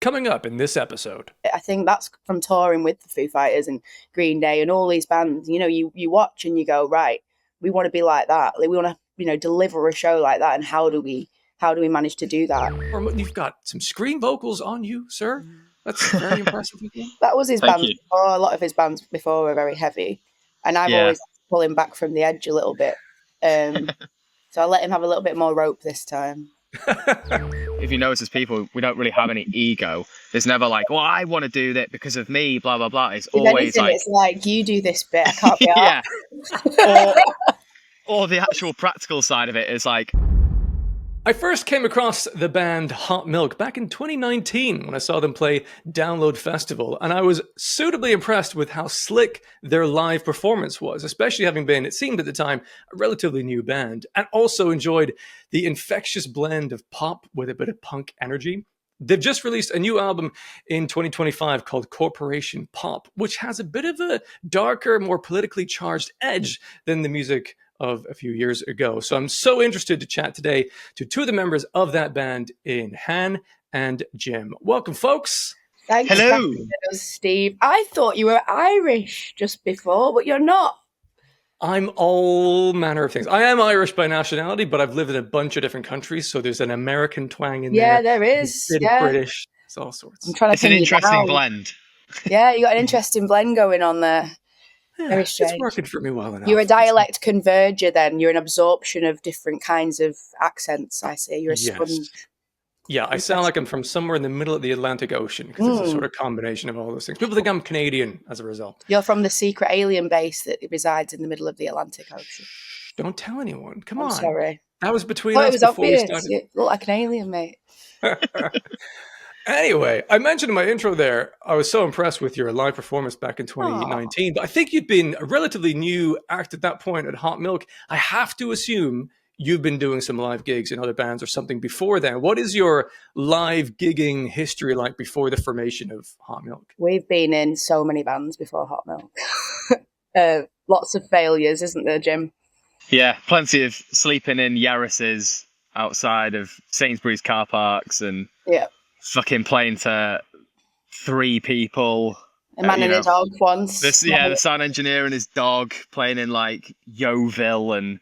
Coming up in this episode. I think that's from touring with the Foo Fighters and Green Day and all these bands. You know, you watch and you go, right, we want to be like that. Like, we want to, deliver a show like that. And how do we manage to do that? You've got some screen vocals on you, sir. That's very impressive. That was his bands before. A lot of his bands before were very heavy. And I've always pulled him back from the edge a little bit. So I let him have a little bit more rope this time. If you notice, as people, we don't really have any ego. There's never like, well, I want to do that because of me, blah, blah, blah. It's always like... It's like, you do this bit, I can't be or the actual practical side of it is like... I first came across the band Hot Milk back in 2019 when I saw them play Download Festival, and I was suitably impressed with how slick their live performance was, especially having been, it seemed at the time, a relatively new band, and also enjoyed the infectious blend of pop with a bit of punk energy. They've just released a new album in 2025 called Corporation Pop, which has a bit of a darker, more politically charged edge than the music of a few years ago. So I'm so interested to chat today to two of the members of that band in Han and Jim. Welcome, folks. Thanks. Hello. Steve. I thought you were Irish just before, but you're not. I'm all manner of things. I am Irish by nationality, but I've lived in a bunch of different countries, so there's an American twang in there. Yeah, there is. A bit of British. It's all sorts. It's an interesting blend. Yeah, you got an interesting blend going on there. Very strange. It's working for me well enough. You're a dialect converger then. You're an absorption of different kinds of accents, I see. You're a sponge. Yeah, I sound like I'm from somewhere in the middle of the Atlantic Ocean because it's a sort of combination of all those things. People think I'm Canadian as a result. You're from the secret alien base that resides in the middle of the Atlantic Ocean. Don't tell anyone. Come on. Sorry. That was between us before we started. You look like an alien, mate. Anyway, I mentioned in my intro there, I was so impressed with your live performance back in 2019, but I think you'd been a relatively new act at that point at Hot Milk. I have to assume you've been doing some live gigs in other bands or something before then. What is your live gigging history like before the formation of Hot Milk? We've been in so many bands before Hot Milk. Lots of failures, isn't there, Jim? Yeah, plenty of sleeping in Yaris's outside of Sainsbury's car parks and... Yeah. Fucking playing to 3 people. A man and a dog once. The sound engineer and his dog playing in like Yeovil and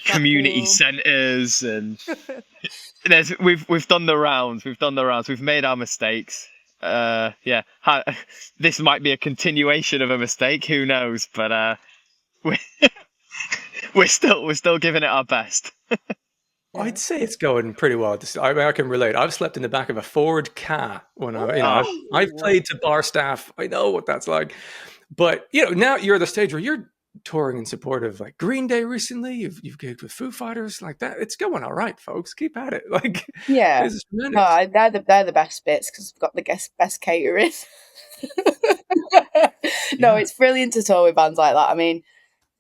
community centres, and we've done the rounds. We've made our mistakes. This might be a continuation of a mistake. Who knows? But we're still giving it our best. I'd say it's going pretty well. I can relate. I've slept in the back of a Ford Ka when I've played to bar staff. I know what that's like. But now you're at the stage where you're touring in support of like Green Day recently. You've gigged with Foo Fighters like that. It's going all right, folks. Keep at it. Like, yeah, no, they're the best bits because we've got the best catering. No, it's brilliant to tour with bands like that. I mean,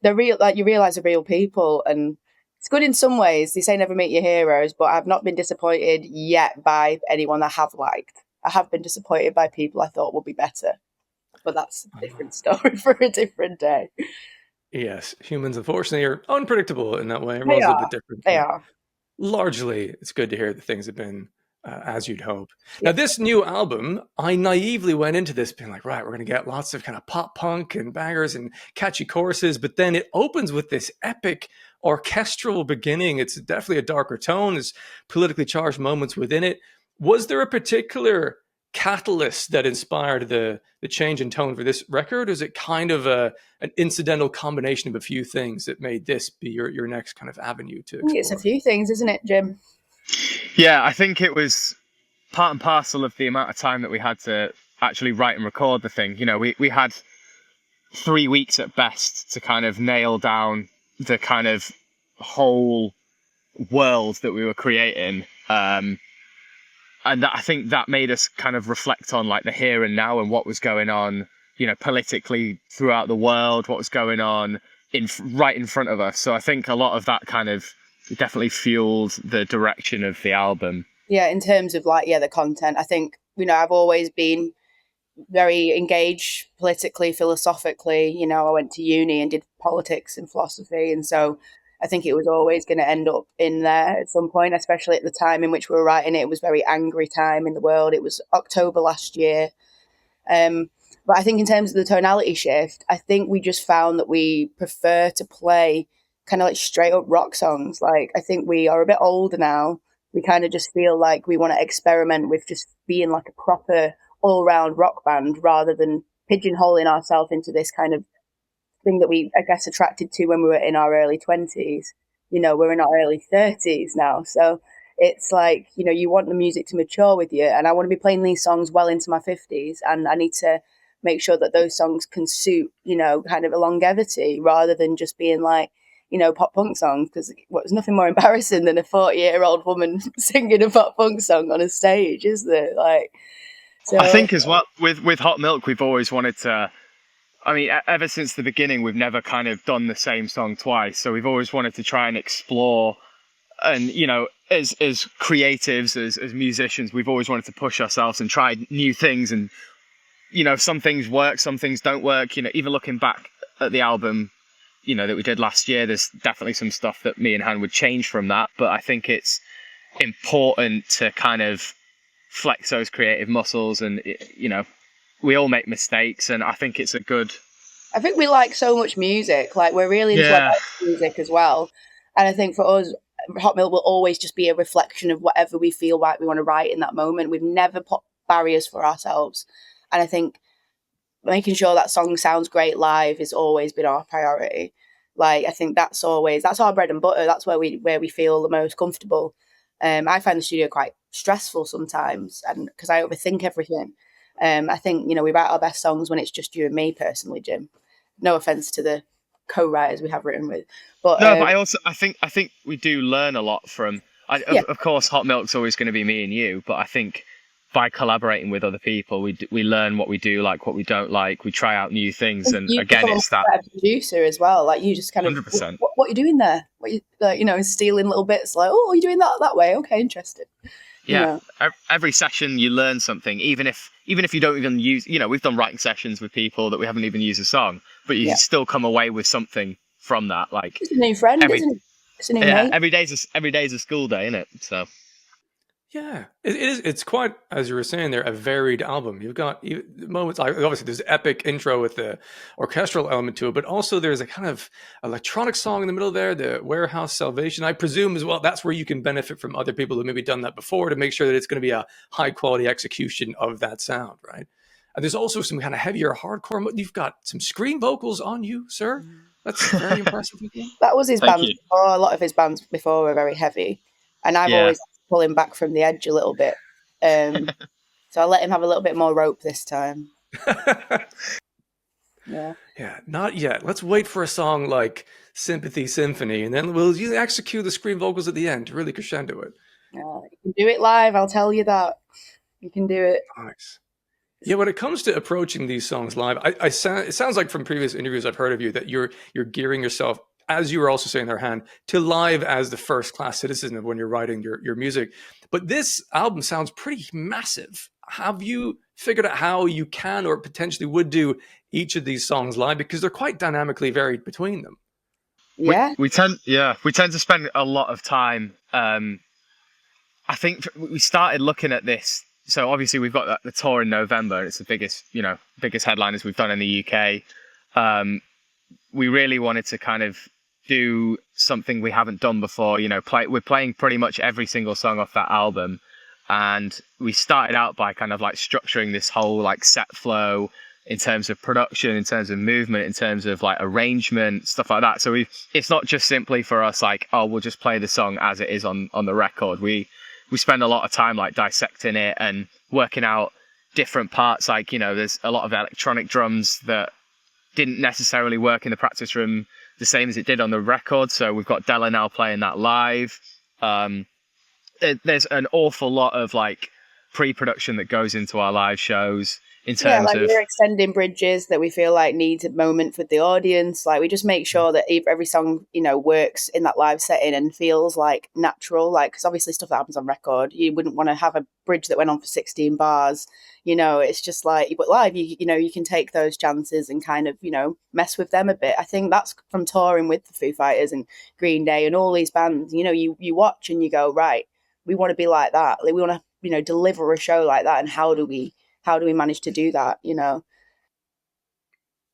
they're real. Like, you realise they're real people, and it's good in some ways. They say never meet your heroes, but I've not been disappointed yet by anyone I have liked. I have been disappointed by people I thought would be better, but that's a different story for a different day. Yes, humans unfortunately are unpredictable in that way. Everyone's a bit different. They are. Largely, it's good to hear that things have been as you'd hope. Yeah. Now, this new album, I naively went into this being like, right, we're going to get lots of kind of pop punk and bangers and catchy choruses, but then it opens with this epic orchestral beginning. It's definitely a darker tone. There's politically charged moments within it. Was there a particular catalyst that inspired the change in tone for this record? Or is it kind of an incidental combination of a few things that made this be your next kind of avenue to explore? It's a few things, isn't it, Jim? Yeah, I think it was part and parcel of the amount of time that we had to actually write and record the thing. We had 3 weeks at best to kind of nail down the kind of whole world that we were creating. And I think that made us kind of reflect on like the here and now and what was going on, politically throughout the world, what was going on right in front of us. So I think a lot of that kind of definitely fueled the direction of the album. Yeah, in terms of the content, I think, I've always been very engaged politically, philosophically. I went to uni and did politics and philosophy. And so I think it was always going to end up in there at some point, especially at the time in which we were writing it. It was a very angry time in the world. It was October last year. But I think in terms of the tonality shift, I think we just found that we prefer to play kind of like straight up rock songs. Like, I think we are a bit older now. We kind of just feel like we want to experiment with just being like a proper all round rock band rather than pigeonholing ourselves into this kind of thing that we, I guess, attracted to when we were in our early 20s. You know, we're in our early 30s now. So it's like, you know, you want the music to mature with you. And I want to be playing these songs well into my 50s. And I need to make sure that those songs can suit, you know, kind of a longevity rather than just being like, you know, pop punk songs. Because there's nothing more embarrassing than a 40-year-old woman singing a pop punk song on a stage, is there? Like, so I think as well with Hot Milk, we've always wanted to. I mean, ever since the beginning, we've never kind of done the same song twice. So we've always wanted to try and explore, and you know, as creatives, as musicians, we've always wanted to push ourselves and try new things. And you know, some things work, some things don't work. You know, even looking back at the album, you know, that we did last year, there's definitely some stuff that me and Han would change from that. But I think it's important to kind of flex those creative muscles, and you know, we all make mistakes, and I think it's a good. I think we like so much music. Like, we're really into our music as well. And I think for us, Hot Milk will always just be a reflection of whatever we feel like we want to write in that moment. We've never put barriers for ourselves. And I think making sure that song sounds great live has always been our priority. Like, I think that's our bread and butter. That's where we feel the most comfortable. I find the studio quite stressful sometimes, and because I overthink everything. I think, you know, we write our best songs when it's just you and me personally, Jim. No offense to the co-writers we have written with, but no, but I think we do learn a lot from. Of course, Hot Milk's always going to be me and you, but I think by collaborating with other people, we learn what we do like, what we don't like. We try out new things, and again, it's that producer as well. Like, you just kind of 100%. What are you doing there? What you like, you know, stealing little bits. Like, oh, are you doing that way? Okay, interesting. Yeah, you know? Every session you learn something, even if you don't even use, you know, we've done writing sessions with people that we haven't even used a song, but you still come away with something from that. Like, it's a new friend, isn't it? It's a new mate. Every day's a school day, isn't it? So yeah, it is. It's quite, as you were saying there, a varied album. You've got moments like, obviously there's epic intro with the orchestral element to it, but also there's a kind of electronic song in the middle there, the Warehouse Salvation. I presume as well that's where you can benefit from other people who maybe done that before to make sure that it's going to be a high quality execution of that sound, right? And there's also some kind of heavier hardcore. You've got some scream vocals on you, sir. That's very impressive. That was his band before. A lot of his bands before were very heavy, and I've always pull him back from the edge a little bit. So I'll let him have a little bit more rope this time. Yeah, not yet. Let's wait for a song like Sympathy Symphony, and then we'll execute the scream vocals at the end to really crescendo it. You can do it live, I'll tell you that. You can do it. Nice. Yeah, when it comes to approaching these songs live, it sounds like from previous interviews I've heard of you that you're gearing yourself, as you were also saying there, Han, to live as the first-class citizen of when you're writing your music. But this album sounds pretty massive. Have you figured out how you can or potentially would do each of these songs live? Because they're quite dynamically varied between them. Yeah. We tend to spend a lot of time. I think we started looking at this. So obviously we've got the tour in November. It's the biggest headliners we've done in the UK. We really wanted to kind of do something we haven't done before. You know, we're playing pretty much every single song off that album, and we started out by kind of like structuring this whole like set flow in terms of production, in terms of movement, in terms of like arrangement, stuff like that. So it's not just simply for us like, oh, we'll just play the song as it is on the record. We spend a lot of time like dissecting it and working out different parts. Like, you know, there's a lot of electronic drums that didn't necessarily work in the practice room the same as it did on the record. So we've got Della now playing that live. There's an awful lot of like pre-production that goes into our live shows in Yeah, terms like of. we're extending bridges that we feel like need a moment for the audience. Like we just make sure that every song, works in that live setting and feels like natural. Like, because obviously stuff that happens on record, you wouldn't want to have a bridge that went on for 16 bars. It's just like, but live, you can take those chances and kind of, mess with them a bit. I think that's from touring with the Foo Fighters and Green Day and all these bands. You watch and you go, right, we want to be like that. Like, we want to, deliver a show like that. And how do we manage to do that?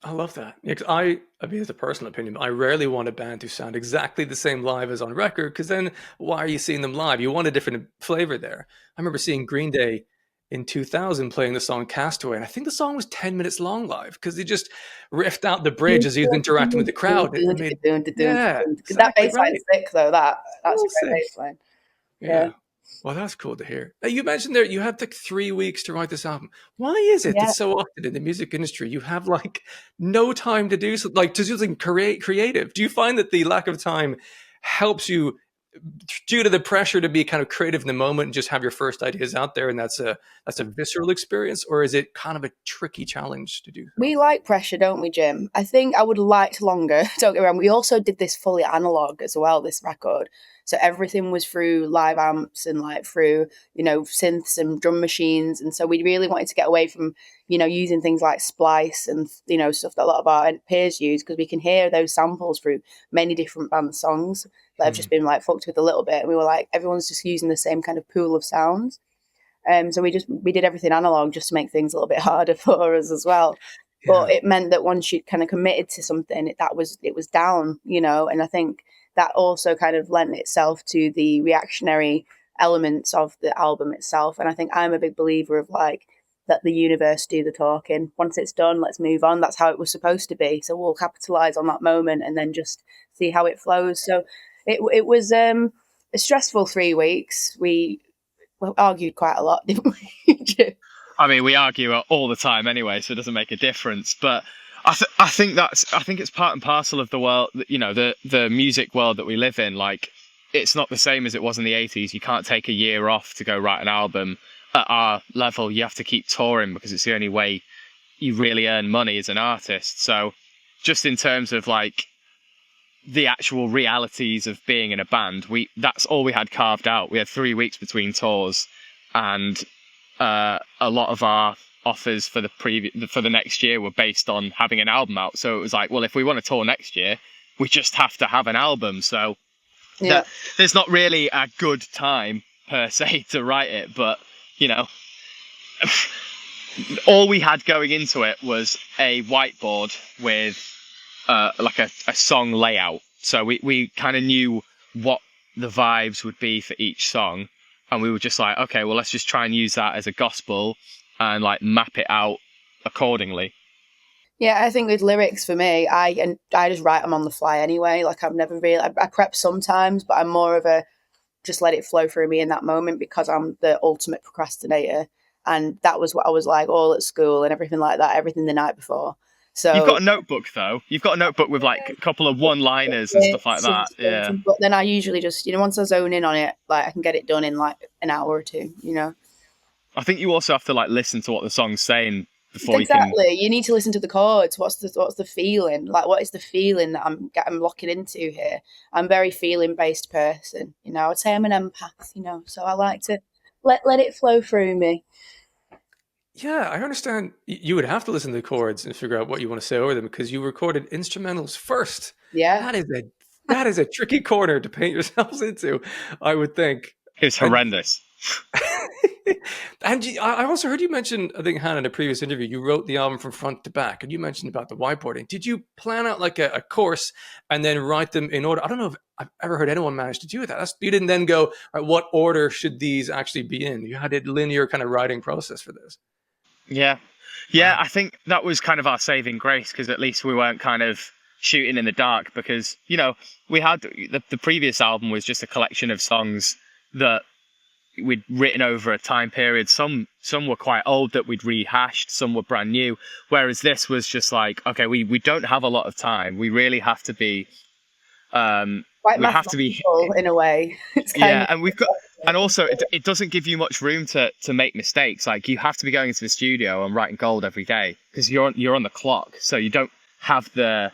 I love that. Yeah, 'cause I mean, as a personal opinion, I rarely want a band to sound exactly the same live as on record, because then why are you seeing them live? You want a different flavor there. I remember seeing Green Day in 2000 playing the song Castaway, and I think the song was 10 minutes long live because they just riffed out the bridge as he was interacting with the crowd. It made, yeah, That exactly bass line's right. sick though. That's a great Awesome. bass line. Yeah. Yeah. Well, that's cool to hear. You mentioned there you had like 3 weeks to write this album. Why is it that Yeah. so often in the music industry you have like no time to do so, like to do something creative? Do you find that the lack of time helps you due to the pressure to be kind of creative in the moment and just have your first ideas out there, and that's a visceral experience, or is it kind of a tricky challenge to do so? We like pressure, don't we, Jim? I think I would have liked longer. Don't get me wrong. We also did this fully analog as well, this record. So everything was through live amps and like through, synths and drum machines. And so we really wanted to get away from, using things like Splice and, stuff that a lot of our peers use, because we can hear those samples through many different band songs that have just been like fucked with a little bit. And we were like, everyone's just using the same kind of pool of sounds. So we did everything analog just to make things a little bit harder for us as well. But Yeah. it meant that once you kind of committed to something, it was down, and I think that also kind of lent itself to the reactionary elements of the album itself. And I think I'm a big believer of like let the universe do the talking. Once it's done, let's move on. That's how it was supposed to be. So we'll capitalize on that moment and then just see how it flows. So it was a stressful 3 weeks. We argued quite a lot, didn't we? I mean, we argue all the time anyway, so it doesn't make a difference. But I think it's part and parcel of the world, the music world that we live in. Like, it's not the same as it was in the 80s. You can't take a year off to go write an album. At our level, you have to keep touring because it's the only way you really earn money as an artist. So just in terms of like the actual realities of being in a band, that's all we had carved out. We had 3 weeks between tours, and a lot of our offers for the next year were based on having an album out. So it was like, well, if we want to tour next year, we just have to have an album. So Yeah. there's not really a good time per se to write it, but all we had going into it was a whiteboard with like a song layout. So we kind of knew what the vibes would be for each song. And we were just like, okay, well, let's just try and use that as a gospel and like map it out accordingly. Yeah, I think with lyrics for me, I just write them on the fly anyway. Like I've never really, I prep sometimes, but I'm more of a just let it flow through me in that moment because I'm the ultimate procrastinator. And that was what I was like all at school and everything like that, everything the night before. You've So got a notebook though. You've got a notebook with like a couple of one-liners and stuff like that. Yeah. but then I usually just, once I zone in on it, like I can get it done in like an hour or two. I think you also have to like listen to what the song's saying before Exactly. You need to listen to the chords. What's the feeling? Like, what is the feeling that I'm locking into here? I'm a very feeling based person. I'd say I'm an empath. So I like to let it flow through me. Yeah, I understand. You would have to listen to the chords and figure out what you want to say over them because you recorded instrumentals first. Yeah. That is a tricky corner to paint yourselves into, I would think. It was And horrendous. and I also heard you mention, I think, Hannah, in a previous interview, you wrote the album from front to back, and you mentioned about the whiteboarding. Did you plan out like a course and then write them in order? I don't know if I've ever heard anyone manage to do that. You didn't then go, right, what order should these actually be in? You had a linear kind of writing process for this. Yeah. Yeah, I think that was kind of our saving grace because at least we weren't kind of shooting in the dark because, we had the previous album was just a collection of songs that we'd written over a time period. Some were quite old that we'd rehashed, some were brand new. Whereas this was just like, okay, we don't have a lot of time. We really have to be Quite we have to be mathematical in a way. It's kind of and we've got And also, it doesn't give you much room to make mistakes. Like, you have to be going into the studio and writing gold every day because you're on the clock. So you don't have the,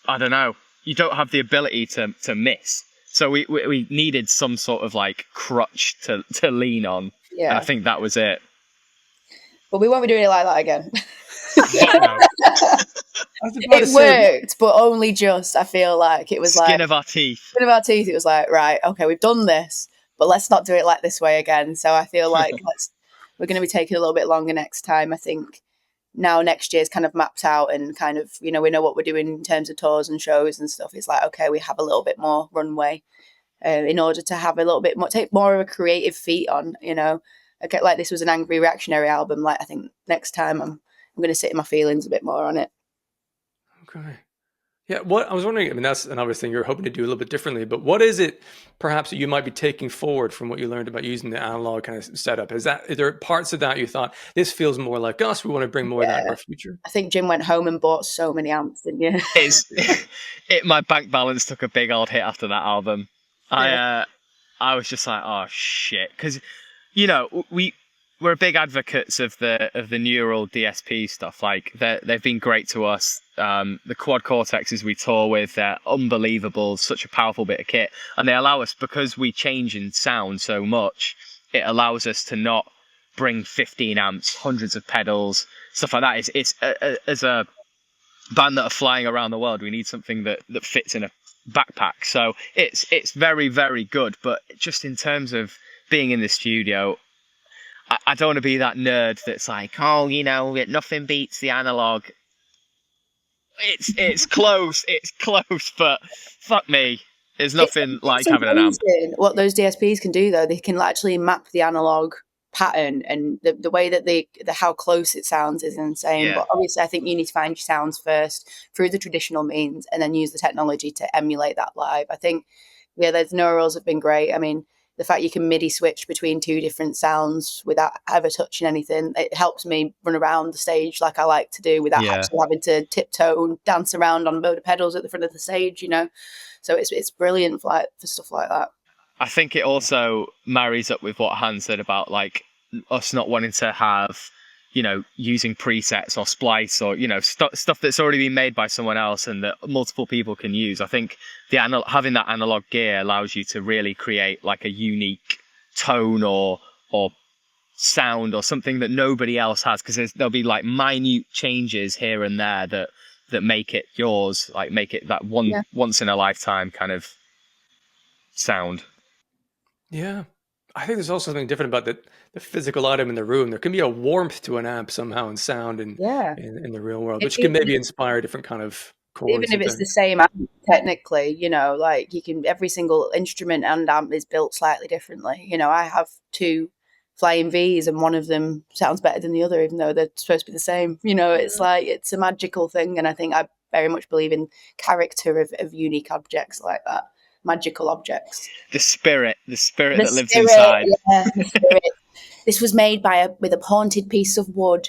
I don't know, you don't have the ability to miss. So we needed some sort of like crutch to lean on. Yeah. And I think that was it. But we won't be doing it like that again. No. It worked, but only just. I feel like it was Skin of our teeth. Skin of our teeth. It was like, right, okay, we've done this, but let's not do it like this way again. So I feel like we're going to be taking a little bit longer next time. I think now next year's kind of mapped out and kind of, we know what we're doing in terms of tours and shows and stuff. It's like, okay, we have a little bit more runway in order to have a little bit more, take more of a creative feat on, I get like this was an angry reactionary album. Like, I think next time I'm going to sit in my feelings a bit more on it. Okay. Yeah, what I was wondering, I mean, that's an obvious thing you're hoping to do a little bit differently, but what is it perhaps that you might be taking forward from what you learned about using the analog kind of setup? Is there parts of that you thought, this feels more like us, we want to bring more of that in our future? I think Jim went home and bought so many amps, didn't you? My bank balance took a big old hit after that album. Yeah. I was just like, oh shit, because we're big advocates of the neural DSP stuff. Like, they've been great to us. The quad cortexes we tour with, they're unbelievable, such a powerful bit of kit, and they allow us, because we change in sound so much, it allows us to not bring 15 amps, hundreds of pedals, stuff like that. It's as a band that are flying around the world, we need something that fits in a backpack. So it's very, very good, but just in terms of being in the studio, I don't want to be that nerd that's like, oh, nothing beats the Analogue. It's close, but fuck me, there's nothing like having an amp. What those DSPs can do, though, they can actually map the analog pattern, and the way that how close it sounds is insane. Yeah. But obviously, I think you need to find your sounds first through the traditional means, and then use the technology to emulate that live. I think, those neurals have been great. I mean, the fact you can MIDI switch between two different sounds without ever touching anything, it helps me run around the stage like I like to do without actually having to tiptoe and dance around on a load of pedals at the front of the stage, So it's brilliant for stuff like that. I think it also marries up with what Han said about like us not wanting to have, using presets or splice or, stuff that's already been made by someone else and that multiple people can use. I think having that analog gear allows you to really create like a unique tone or sound or something that nobody else has, because there'll be like minute changes here and there that make it yours, like make it that once in a lifetime kind of sound. Yeah. I think there's also something different about the physical item in the room. There can be a warmth to an amp somehow in sound in the real world, which can maybe inspire different kind of chords. Even if it's the same amp, technically, like you can, every single instrument and amp is built slightly differently. I have two Flying V's and one of them sounds better than the other, even though they're supposed to be the same. It's like, it's a magical thing. And I think I very much believe in character of unique objects like that. Magical objects. The spirit that lives inside. Yeah, the spirit. This was made with a haunted piece of wood.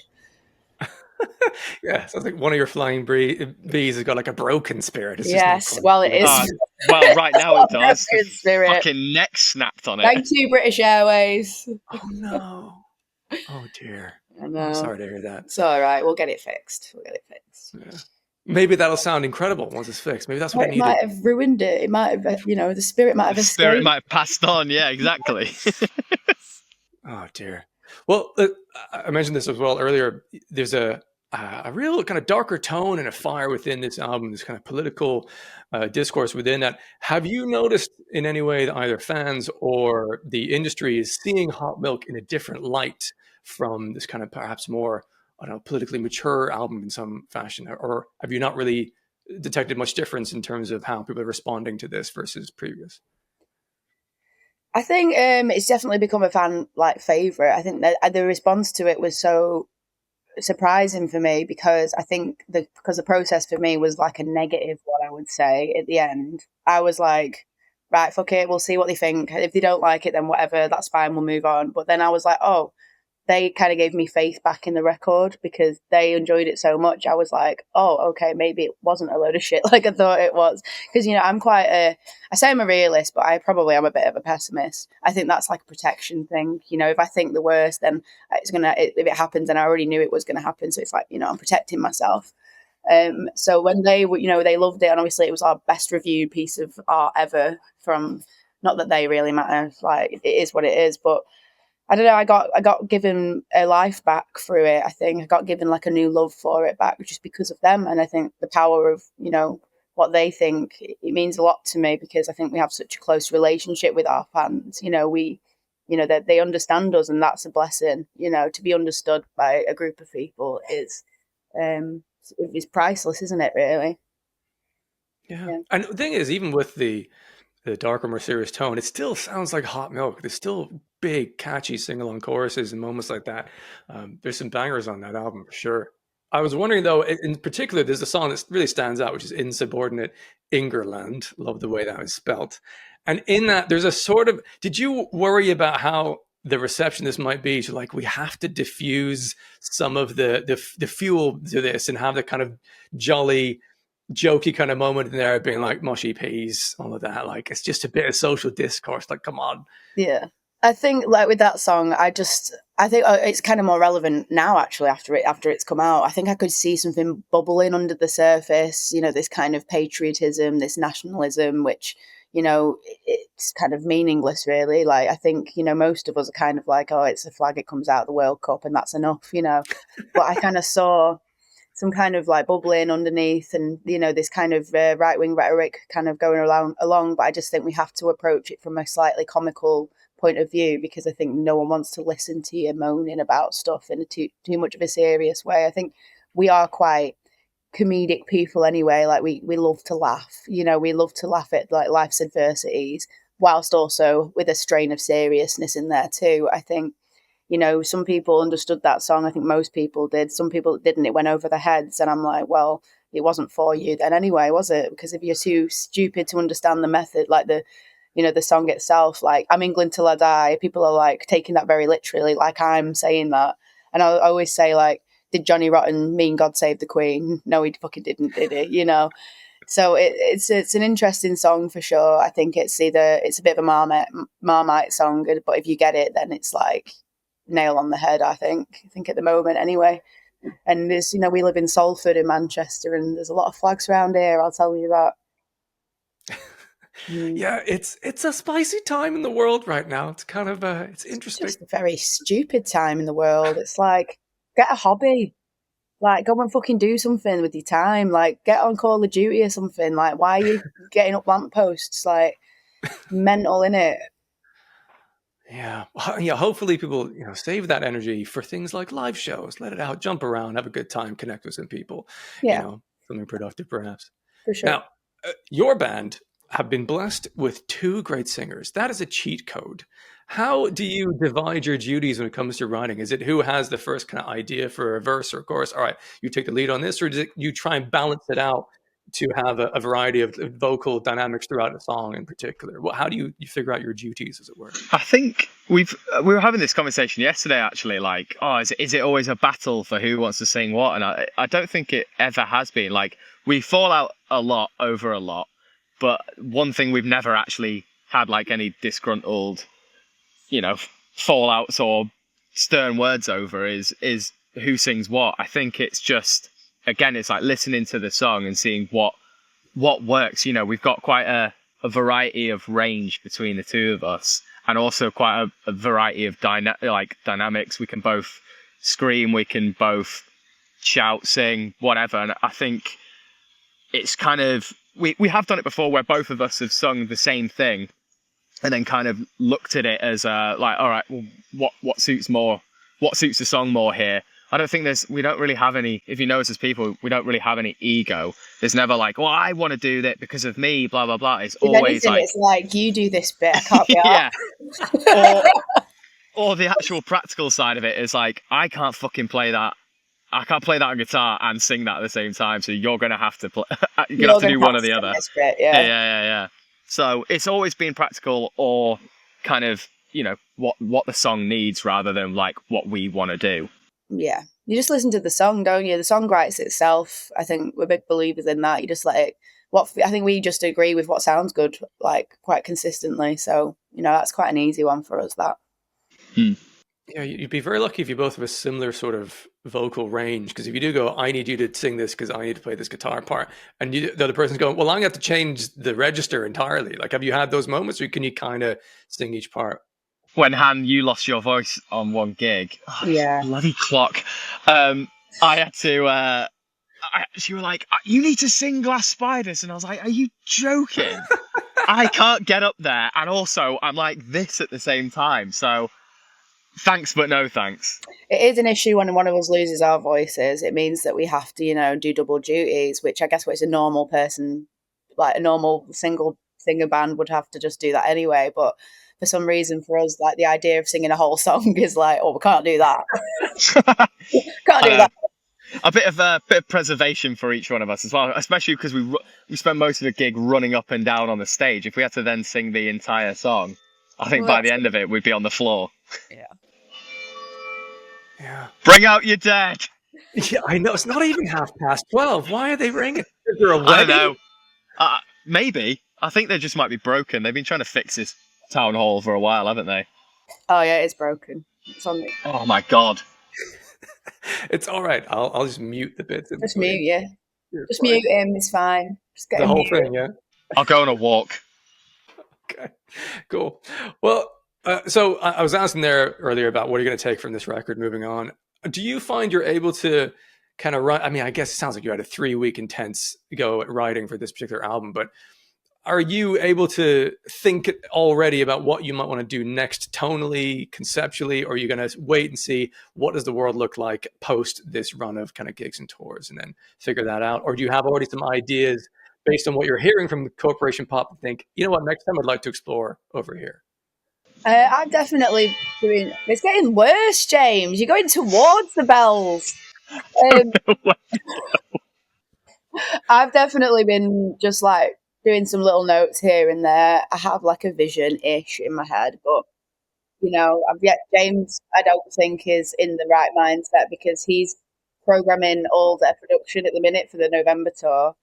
Yeah, sounds like one of your Flying V's has got like a broken spirit. It's yes, well, it is. Well, right now it does. Spirit. Fucking neck snapped on it. Thank you, British Airways. Oh no! Oh dear. I know. I'm sorry to hear that. It's all right. We'll get it fixed. Yeah. Maybe that'll sound incredible once it's fixed. Maybe that's what it needed. Might have ruined it. It might have, the spirit might have escaped. Spirit might have passed on. Yeah, exactly. Oh dear. Well, I mentioned this as well earlier. There's a real kind of darker tone and a fire within this album. This kind of political discourse within that. Have you noticed in any way that either fans or the industry is seeing Hot Milk in a different light from this kind of perhaps more, I don't know, politically mature album in some fashion? Or have you not really detected much difference in terms of how people are responding to this versus previous? I think it's definitely become a fan favorite. I think that the response to it was so surprising for me, because I think because the process for me was like a negative one, I would say. At the end, I was like, right, fuck it, we'll see what they think. If they don't like it, then whatever, that's fine, we'll move on. But then I was like, oh, they kind of gave me faith back in the record because they enjoyed it so much. I was like, oh, okay, maybe it wasn't a load of shit like I thought it was. Because, I'm I say I'm a realist, but I probably am a bit of a pessimist. I think that's like a protection thing. If I think the worst, then if it happens, then I already knew it was going to happen. So it's like, I'm protecting myself. So when they were, they loved it, and obviously it was our best reviewed piece of art ever from, not that they really matter, like it is what it is, but I don't know, I got given a life back through it. I think I got given like a new love for it back just because of them. And I think the power of, what they think, it means a lot to me because I think we have such a close relationship with our fans. That they understand us, and that's a blessing. To be understood by a group of people is priceless, isn't it, really? Yeah. And the thing is, even with the darker, more serious tone, it still sounds like Hot Milk. There's still big, catchy sing-along choruses and moments like that. There's some bangers on that album for sure. I was wondering though, in particular, there's a song that really stands out, which is Insubordinate Ingerland. Love the way that was spelt. And in that, there's a sort of, did you worry about how the reception this might be to, like, we have to diffuse some of the fuel to this and have the kind of jolly, jokey kind of moment in there being like mushy peas, all of that. Like, it's just a bit of social discourse. Like, come on. Yeah. I think like with that song, I think it's kind of more relevant now actually after it's come out. I think I could see something bubbling under the surface, this kind of patriotism, this nationalism, which, it's kind of meaningless really. Like, I think, most of us are kind of like, oh, it's a flag, it comes out of the World Cup and that's enough, But I kind of saw some kind of like bubbling underneath and, this kind of right-wing rhetoric kind of going along. But I just think we have to approach it from a slightly comical point of view because I think no one wants to listen to you moaning about stuff in a too much of a serious way. I think we are quite comedic people anyway. Like we love to laugh, we love to laugh at like life's adversities whilst also with a strain of seriousness in there too. I think, some people understood that song. I think most people did. Some people didn't. It went over their heads. And I'm like, well, it wasn't for you then anyway, was it? Because if you're too stupid to understand the method, like the song itself, like I'm England till I die, people are like taking that very literally, like I'm saying that. And I always say, like, did Johnny Rotten mean God save the Queen? No, he fucking didn't, did he? So it's an interesting song for sure. I think it's a bit of a Marmite song, but if you get it, then it's like nail on the head. I think at the moment anyway. And there's, we live in Salford in Manchester, and there's a lot of flags around here. I'll tell you that. Yeah, it's a spicy time in the world right now. It's kind of it's interesting. It's just a very stupid time in the world. It's like, get a hobby. Like, go and fucking do something with your time. Like, get on Call of Duty or something. Like, why are you getting up lampposts? Like, mental, innit? Yeah. Yeah. Hopefully people, save that energy for things like live shows. Let it out, jump around, have a good time, connect with some people, Yeah, something productive perhaps. for sure. Now, your band have been blessed with two great singers. That is a cheat code. How do you divide your duties when it comes to writing? Is it who has the first kind of idea for a verse or chorus? All right, you take the lead on this, or do you try and balance it out to have a variety of vocal dynamics throughout a song in particular? How do you figure out your duties, as it were? I think we were having this conversation yesterday, actually, like, oh, is it always a battle for who wants to sing what? And I don't think it ever has been. Like, we fall out a lot over a lot, but one thing we've never actually had like any disgruntled, fallouts or stern words over is who sings what. I think it's just, again, it's like listening to the song and seeing what works. We've got quite a variety of range between the two of us, and also quite a variety of dynamics. We can both scream, we can both shout, sing, whatever. And I think it's kind of, we have done it before where both of us have sung the same thing and then kind of looked at it as like, all right, well, what suits the song more here? I don't think we don't really have any, if you notice as people, we don't really have any ego. There's never like, well, I want to do that because of me, blah, blah, blah. It's always like, it's like, you do this bit, I can't be yeah. Or the actual practical side of it is like, I can't fucking play that. I can't play that on guitar and sing that at the same time. So you're going to have to play, you're going to have to do one or the other. Bit, yeah. Yeah. So it's always been practical or kind of, what the song needs rather than like what we want to do. Yeah. You just listen to the song, don't you? The song writes itself. I think we're big believers in that. You just let it. I think we just agree with what sounds good, like quite consistently. So that's quite an easy one for us. That. Yeah, you'd be very lucky if you both have a similar sort of vocal range. Because if you do go, I need you to sing this because I need to play this guitar part, and the other person's going, well, I'm going to have to change the register entirely. Like, have you had those moments, or can you kind of sing each part? When Han, you lost your voice on one gig. Oh, Yeah. bloody clock. I had to. She were like, you need to sing Glass Spiders, and I was like, are you joking? I can't get up there, and also I'm like this at the same time. So thanks, but no thanks. It is an issue when one of us loses our voices. It means that we have to, do double duties, which I guess what a normal person, like a normal single singer band, would have to just do that anyway. But for some reason, for us, like the idea of singing a whole song is like, oh, we can't do that. Can't do that. A bit of preservation for each one of us as well, especially because we spent most of the gig running up and down on the stage. If we had to then sing the entire song, I think by the end of it we'd be on the floor. Yeah. Bring out your dead. Yeah, I know. It's not even 12:30. Why are they ringing? Is there a wedding? I don't know. Maybe. I think they just might be broken. They've been trying to fix this town hall for a while, haven't they? Oh yeah, it's broken. It's on. Oh my god. It's all right. I'll just mute the bits. Just mute, yeah. Just mute him. It's fine. Just get the him whole muted. thing, yeah. I'll go on a walk. Okay, cool. Well, so I was asking there earlier about what are you going to take from this record moving on. Do you find you're able to kind of write? I mean, I guess it sounds like you had a 3-week intense go at writing for this particular album, but are you able to think already about what you might want to do next tonally, conceptually, or are you going to wait and see what does the world look like post this run of kind of gigs and tours and then figure that out? Or do you have already some ideas based on what you're hearing from the Corporation Pop and think, you know what, next time I'd like to explore over here? I'm definitely doing. It's getting worse, James. You're going towards the bells. I've definitely been just like doing some little notes here and there. I have like a vision-ish in my head, but James, I don't think is in the right mindset because he's programming all their production at the minute for the November tour.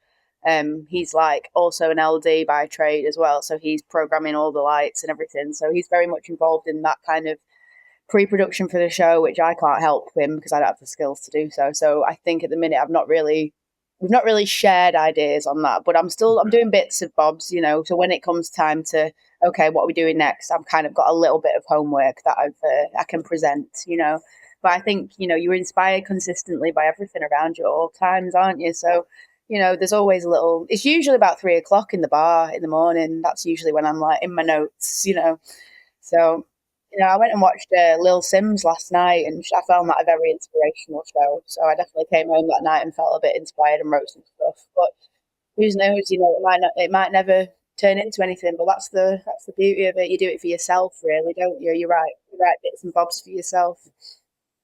He's like also an LD by trade as well, so he's programming all the lights and everything. So he's very much involved in that kind of pre-production for the show, which I can't help him because I don't have the skills to do so. So I think at the minute we've not really shared ideas on that, but I'm doing bits of bobs, so when it comes time to, okay, what are we doing next? I've kind of got a little bit of homework that I can present, but I think, you're inspired consistently by everything around you at all times, aren't you? So, there's always it's usually about 3:00 in the bar in the morning. That's usually when I'm like in my notes, so, I went and watched Lil Sims last night, and I found that a very inspirational show. So I definitely came home that night and felt a bit inspired and wrote some stuff. But who knows? It might never turn into anything. But that's the beauty of it. You do it for yourself, really, don't you? You write bits and bobs for yourself.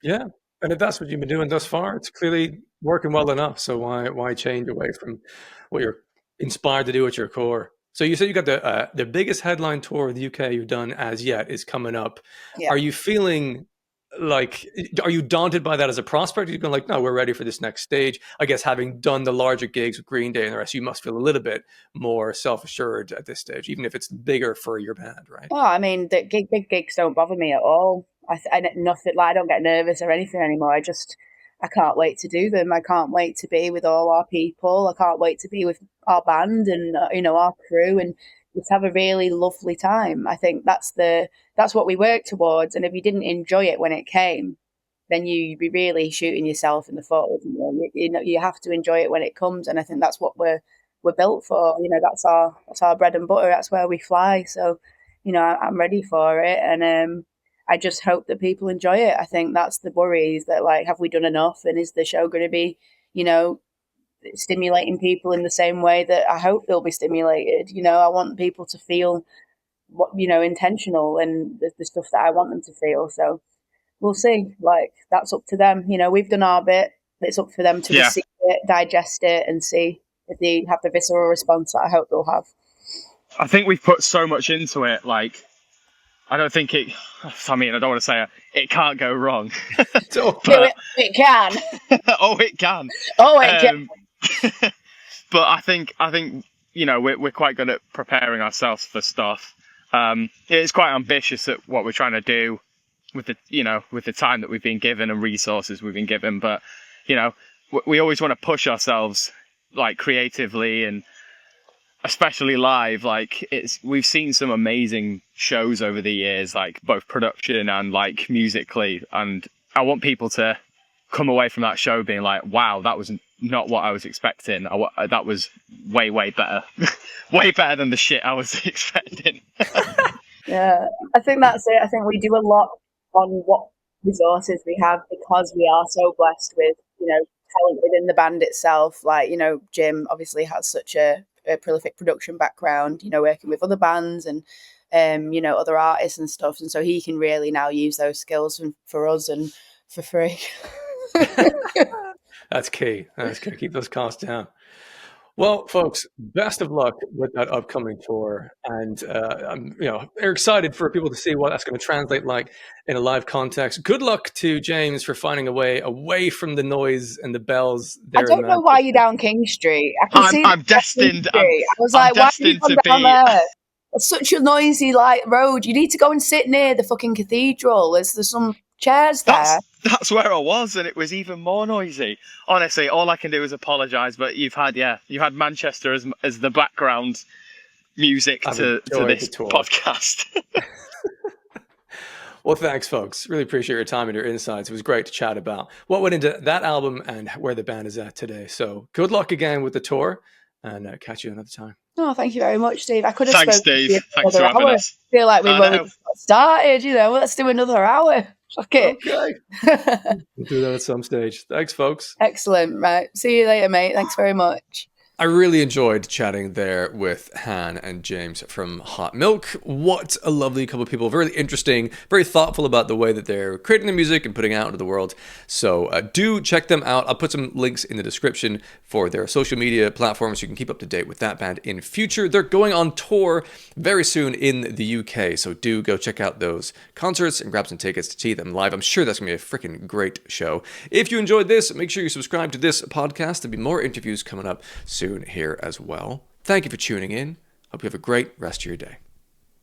Yeah, and if that's what you've been doing thus far, it's clearly working well enough. So why change away from what you're inspired to do at your core? So you said you got the biggest headline tour of the UK you've done as yet is coming up. Yeah. Are you feeling like, are you daunted by that as a prospect? Are you going like, no, we're ready for this next stage? I guess having done the larger gigs with Green Day and the rest, you must feel a little bit more self-assured at this stage, even if it's bigger for your band, right? Oh, I mean, the big gigs don't bother me at all. I don't get nervous or anything anymore. I can't wait to do them. I can't wait to be with all our people. I can't wait to be with our band and our crew and just have a really lovely time. I think that's what we work towards. And if you didn't enjoy it when it came, then you'd be really shooting yourself in the foot. You have to enjoy it when it comes, and I think that's what we're built for. That's our bread and butter. That's where we fly. So, I'm ready for it, and I just hope that people enjoy it. I think that's the worry, is that, like, have we done enough? And is the show going to be, stimulating people in the same way that I hope they'll be stimulated? I want people to feel intentional and the stuff that I want them to feel. So we'll see. Like, that's up to them. We've done our bit. It's up for them to receive it, digest it, and see if they have the visceral response that I hope they'll have. I think we've put so much into it, like, I don't think it. I mean, I don't want to say it can't go wrong. It can. Oh, it can. Oh, it can. But I think we're quite good at preparing ourselves for stuff. It's quite ambitious at what we're trying to do with the time that we've been given and resources we've been given. But we always want to push ourselves like creatively, and especially live. Like we've seen some amazing shows over the years, like both production and like musically, and I want people to come away from that show being like, wow, that was not what I was expecting. That was way better. Way better than the shit I was expecting. Yeah, I think that's it. I think we do a lot on what resources we have, because we are so blessed with talent within the band itself. Like Jim obviously has such a prolific production background, working with other bands and other artists and stuff, and so he can really now use those skills for us and for free. That's key. Keep those costs down. Well, folks, best of luck with that upcoming tour, and I'm excited for people to see what that's going to translate like in a live context. Good luck to James for finding a way away from the noise and the bells. I don't know why you're down King Street. I can see I'm destined. I was like, why are you down there? It's such a noisy road. You need to go and sit near the fucking cathedral. There's some chairs there. That's where I was, and it was even more noisy. Honestly, all I can do is apologise, but you've had Manchester as the background music to this podcast. Well, thanks, folks. Really appreciate your time and your insights. It was great to chat about what went into that album and where the band is at today. So good luck again with the tour, and catch you another time. Oh, thank you very much, Steve. I could have Thanks, spoken Steve. Thanks for having us. I feel like we've only just got started. Let's do another hour. Fuck it. Okay. We'll do that at some stage. Thanks, folks. Excellent. Right. See you later, mate. Thanks very much. I really enjoyed chatting there with Han and James from Hot Milk. What a lovely couple of people. Very interesting, very thoughtful about the way that they're creating the music and putting it out into the world. So do check them out. I'll put some links in the description for their social media platforms so you can keep up to date with that band in future. They're going on tour very soon in the UK, so do go check out those concerts and grab some tickets to see them live. I'm sure that's going to be a freaking great show. If you enjoyed this, make sure you subscribe to this podcast. There'll be more interviews coming up soon here as well. Thank you for tuning in. Hope you have a great rest of your day.